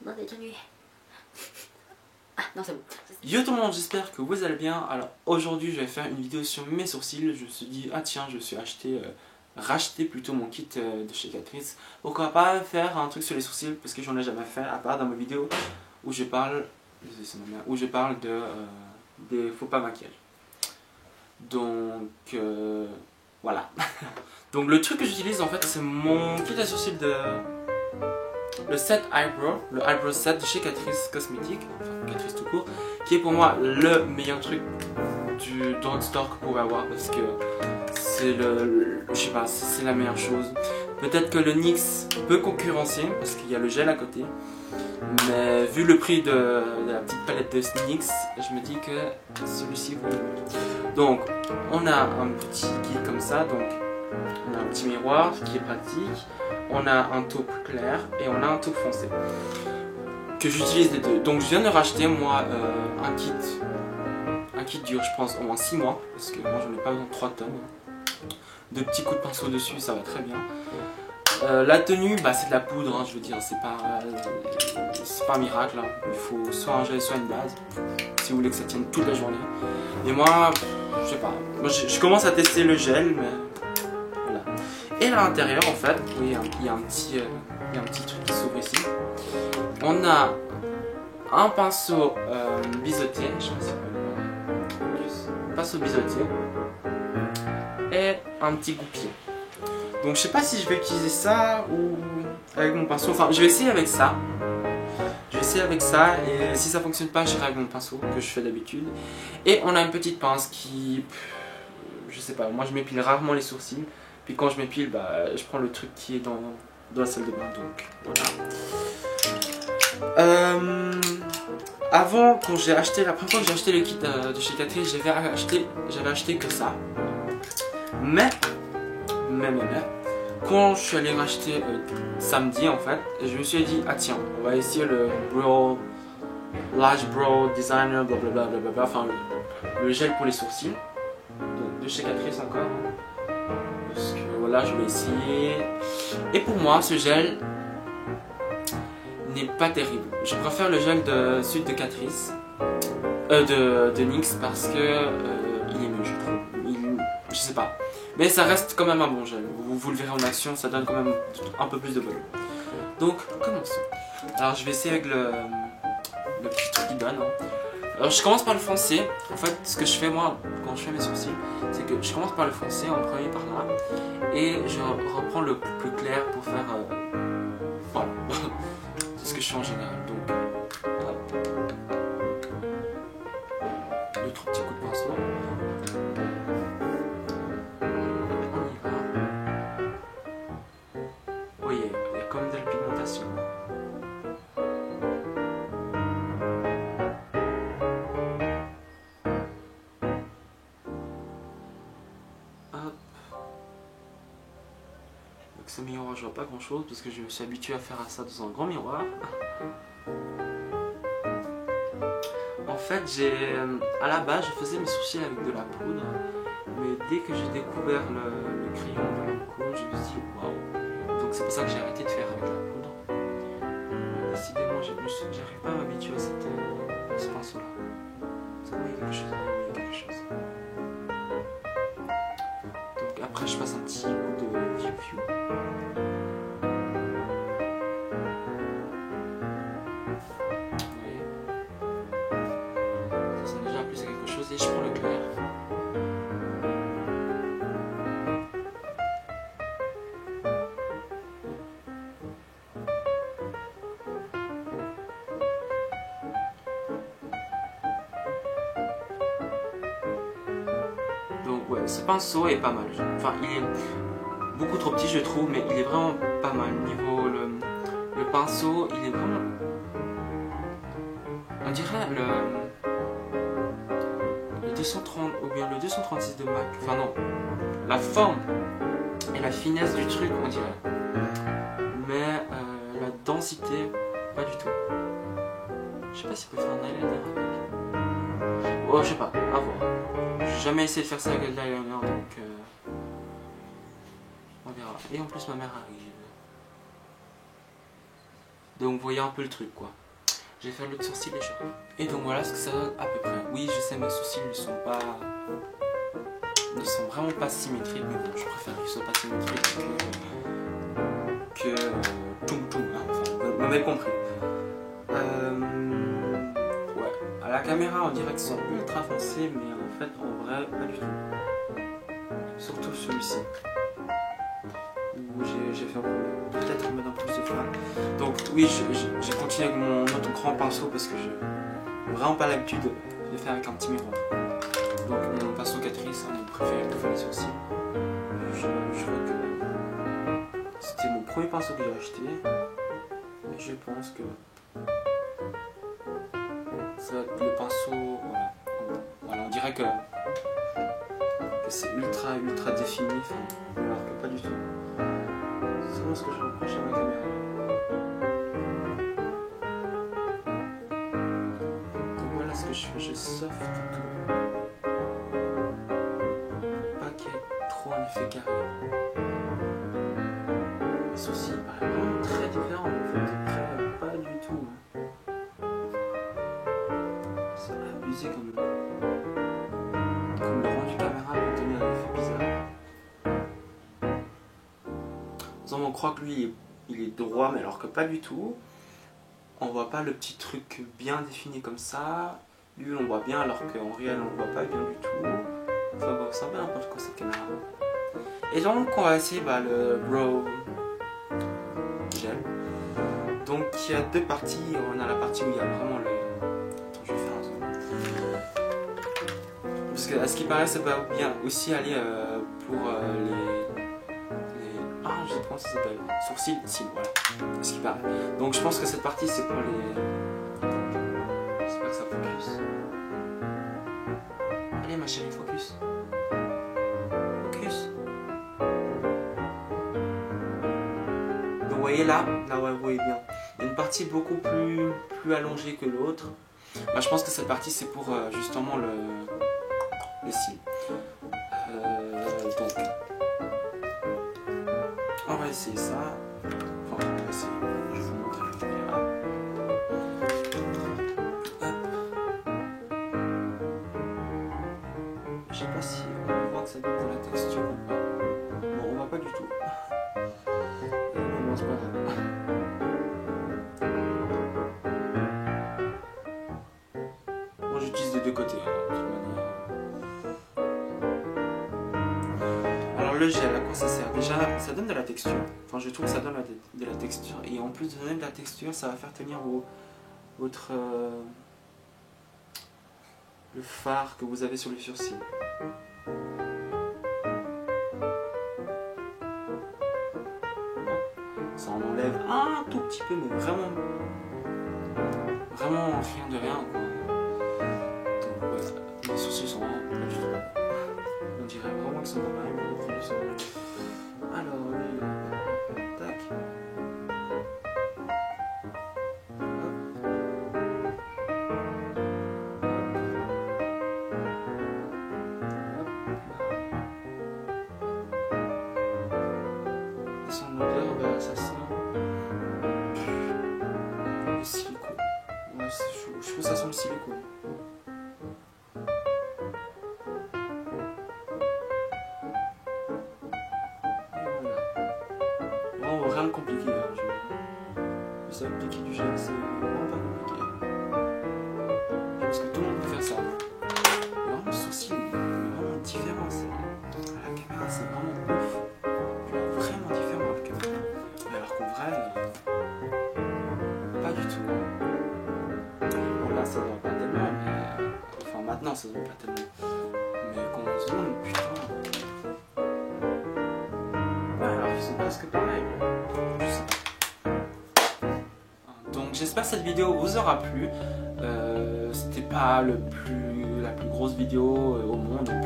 Non, déjà nuit. Ah, non, c'est bon. Yo tout le monde, j'espère que vous allez bien. Alors aujourd'hui je vais faire une vidéo sur mes sourcils. Je me suis dit, ah tiens, je suis racheté plutôt mon kit de chez Catrice. Pourquoi pas faire un truc sur les sourcils, parce que j'en ai jamais fait, à part dans ma vidéo où je parle, des faux pas maquillage. Donc voilà. Donc le truc que j'utilise en fait, c'est mon kit à sourcils le set eyebrow, le eyebrow set de chez Catrice Cosmétiques, enfin Catrice tout court, qui est pour moi le meilleur truc du drugstore que vous pouvez avoir, parce que c'est je sais pas, c'est la meilleure chose. Peut-être que le NYX peut concurrencer parce qu'il y a le gel à côté, mais vu le prix de la petite palette de NYX, je me dis que celui-ci vaut le coup. Donc on a un petit kit comme ça, donc on a un petit miroir qui est pratique, on a un taupe clair et on a un taupe foncé que j'utilise les deux. Donc je viens de racheter moi un kit dure je pense au moins 6 mois, parce que moi j'en ai pas besoin de 3 tonnes. 2 petits coups de pinceau dessus, ça va très bien. La tenue, bah, c'est de la poudre, hein, je veux dire, c'est pas un miracle, hein. Il faut soit un gel soit une base si vous voulez que ça tienne toute la journée. Et moi, je sais pas, moi, je commence à tester le gel, mais voilà. Et à l'intérieur en fait, oui, il y a un petit truc qui s'ouvre ici. On a un pinceau biseauté, je sais pas si vous voyez, pinceau biseauté, et un petit goupillon. Donc je sais pas si je vais utiliser ça ou avec mon pinceau, enfin je vais essayer avec ça. Et si ça fonctionne pas, j'irai avec mon pinceau que je fais d'habitude. Et on a une petite pince qui, je sais pas, moi je m'épile rarement les sourcils. Puis quand je m'épile, bah, je prends le truc qui est dans la salle de bain, donc voilà. Avant, quand j'ai acheté, la première fois que j'ai acheté le kit de chez Catrice, j'avais acheté que ça. Mais, quand je suis allé racheter samedi en fait, je me suis dit, ah tiens, on va essayer le Lash Brow Designer, blablabla, enfin le gel pour les sourcils, donc de chez Catrice encore. Parce que voilà, je vais essayer. Et pour moi, ce gel n'est pas terrible. Je préfère le gel de Suite de Catrice, de NYX, parce que il est mieux, je trouve. Je sais pas. Mais ça reste quand même un bon gel. Vous le verrez en action, ça donne quand même un peu plus de volume. Donc, commençons. Alors, je vais essayer avec le petit truc qui donne. Hein. Alors, je commence par le foncé. En fait, ce que je fais moi, quand je fais mes sourcils, c'est que je commence par le foncé, en premier par là. Et je reprends le plus clair pour faire... voilà. C'est ce que je fais en général. Donc, hop. 2-3 petits coups de pinceau. Avec ce miroir, je vois pas grand chose parce que je me suis habitué à faire ça dans un grand miroir. En fait, à la base, je faisais mes sourcils avec de la poudre, mais dès que j'ai découvert le crayon de Lancôme, je me suis dit waouh. Donc c'est pour ça que j'ai arrêté de faire avec la poudre. Décidément, j'arrive pas à m'habituer à ce pinceau-là. Est-ce que vous voyez quelque chose? Oui, il y a quelque chose. Donc après, je passe un petit coup de diffuse. Et je prends le clair. Donc ouais, ce pinceau est pas mal. Enfin, il est beaucoup trop petit je trouve, mais il est vraiment pas mal. Niveau le pinceau, il est vraiment... On dirait le 230 ou bien le 236 de MAC, enfin non, la forme et la finesse du truc on dirait, mais la densité pas du tout. Je sais pas si on peut faire un eyeliner avec. Oh, je sais pas, à voir. J'ai jamais essayé de faire ça avec de l'eyeliner, donc on verra. Et en plus ma mère arrive. Donc vous voyez un peu le truc quoi. Je vais faire l'autre sourcil déjà. Et donc voilà ce que ça donne à peu près. Oui je sais mes sourcils ne sont vraiment pas symétriques, mais bon je préfère qu'ils soient pas symétriques que toum toum, hein. Enfin vous m'avez compris. Ouais, à la caméra on dirait qu'ils sont ultra foncés, mais en fait en vrai pas du tout. Surtout celui-ci. Où j'ai fait peut-être mettre un peu plus de fard. Donc oui, j'ai continué avec mon autre grand pinceau parce que je n'ai vraiment pas l'habitude de le faire avec un petit miroir. Donc mon pinceau Catrice, mon préféré pour faire les sourcils. Je crois que c'était mon premier pinceau que j'ai acheté. Et je pense que ça va être le pinceau. Voilà, on dirait que c'est ultra défini, alors que pas du tout. C'est vraiment ce que je reproche à ma caméra. Donc voilà ce que je fais, je soft tout. Pas qu'il y ait trop un effet carré. Les sourcils paraissent vraiment très différents en fait, pas du tout. C'est abusé comme le rendu caméra peut donner un effet bizarre. On croit que lui il est droit, mais alors que pas du tout. On voit pas le petit truc bien défini comme ça. Lui on voit bien alors qu'en réel on le voit pas bien du tout. Enfin bon, c'est un peu n'importe quoi cette caméra. Et donc on va essayer le Brow Gel. Donc il y a deux parties. On a la partie où il y a vraiment le... Attends, je vais faire un zoom. Parce que à ce qui paraît ça va bien aussi aller pour les... Ah, je sais pas comment ça s'appelle. Sourcils, cils, voilà. Ce qui paraît. Donc je pense que cette partie c'est pour les... J'espère que ça focus. Allez ma chérie, focus. Focus. Donc vous voyez là ouais, vous voyez bien. Il y a une partie beaucoup plus allongée que l'autre. Bah, je pense que cette partie c'est pour justement les cils. Donc... On va essayer ça. Enfin, on va essayer. Je vais vous montrer la caméra. Hop. Je sais pas si on voit que ça donne de la texture ou pas. Bon, on voit pas du tout. Bon, c'est pas grave. Moi j'utilise des deux côtés. Le gel, à quoi ça sert? Déjà, ça donne de la texture. Enfin, je trouve que ça donne de la texture. Et en plus de donner de la texture, ça va faire tenir votre le fard que vous avez sur les sourcils. Ça en enlève un tout petit peu, mais vraiment rien de rien, quoi. Donc, ouais, les sourcils sont vraiment pas du tout. On dirait vraiment qu'ils sont pas mal. Alors, lui, tac. Et son odeur, ça sent le silicone. Ouais, je trouve que ça sent le silicone. Rien de compliqué, hein. Ça appliquer du gel, c'est vraiment pas compliqué. Parce que tout le monde peut faire ça. Vraiment, le sourcil est vraiment différent. À la caméra, c'est vraiment ouf. Vraiment différent à la caméra. Mais alors qu'en vrai, pas du tout. Bon, là, ça ne va pas tellement, mais. Enfin, maintenant, ça ne va pas tellement. Mais quand on se demande, putain. Ouais, alors ils sont presque pareils. Donc j'espère que cette vidéo vous aura plu. C'était pas la plus grosse vidéo au monde. En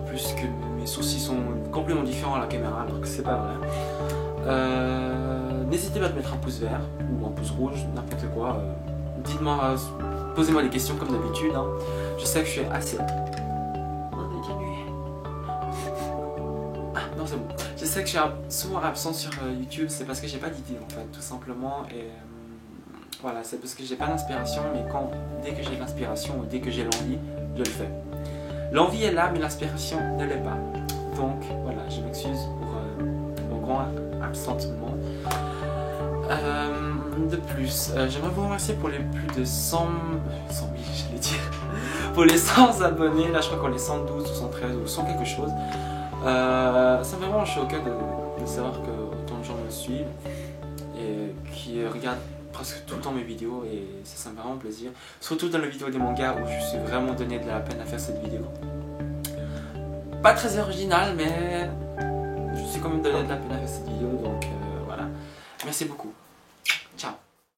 plus que mes sourcils sont complètement différents à la caméra, alors que c'est pas vrai. N'hésitez pas à mettre un pouce vert ou un pouce rouge, n'importe quoi. Dites-moi, posez-moi des questions comme d'habitude. Hein. Je sais que je suis assez... Je sais sais que je suis souvent absent sur YouTube, c'est parce que j'ai pas d'idée en fait, tout simplement. Et voilà, c'est parce que j'ai pas d'inspiration, mais dès que j'ai l'inspiration ou dès que j'ai l'envie, je le fais. L'envie est là, mais l'inspiration ne l'est pas. Donc voilà, je m'excuse pour mon grand absentement. De plus, j'aimerais vous remercier pour les plus de 100 000, j'allais dire, pour les 100 abonnés. Là, je crois qu'on est 112 ou 113 ou 100 quelque chose. Ça me fait vraiment choquer de savoir que autant de gens me suivent et qui regardent presque tout le temps mes vidéos, et ça me fait vraiment plaisir. Surtout dans les vidéos des mangas où je suis vraiment donné de la peine à faire cette vidéo. Pas très original, mais je suis quand même donné de la peine à faire cette vidéo, donc voilà. Merci beaucoup.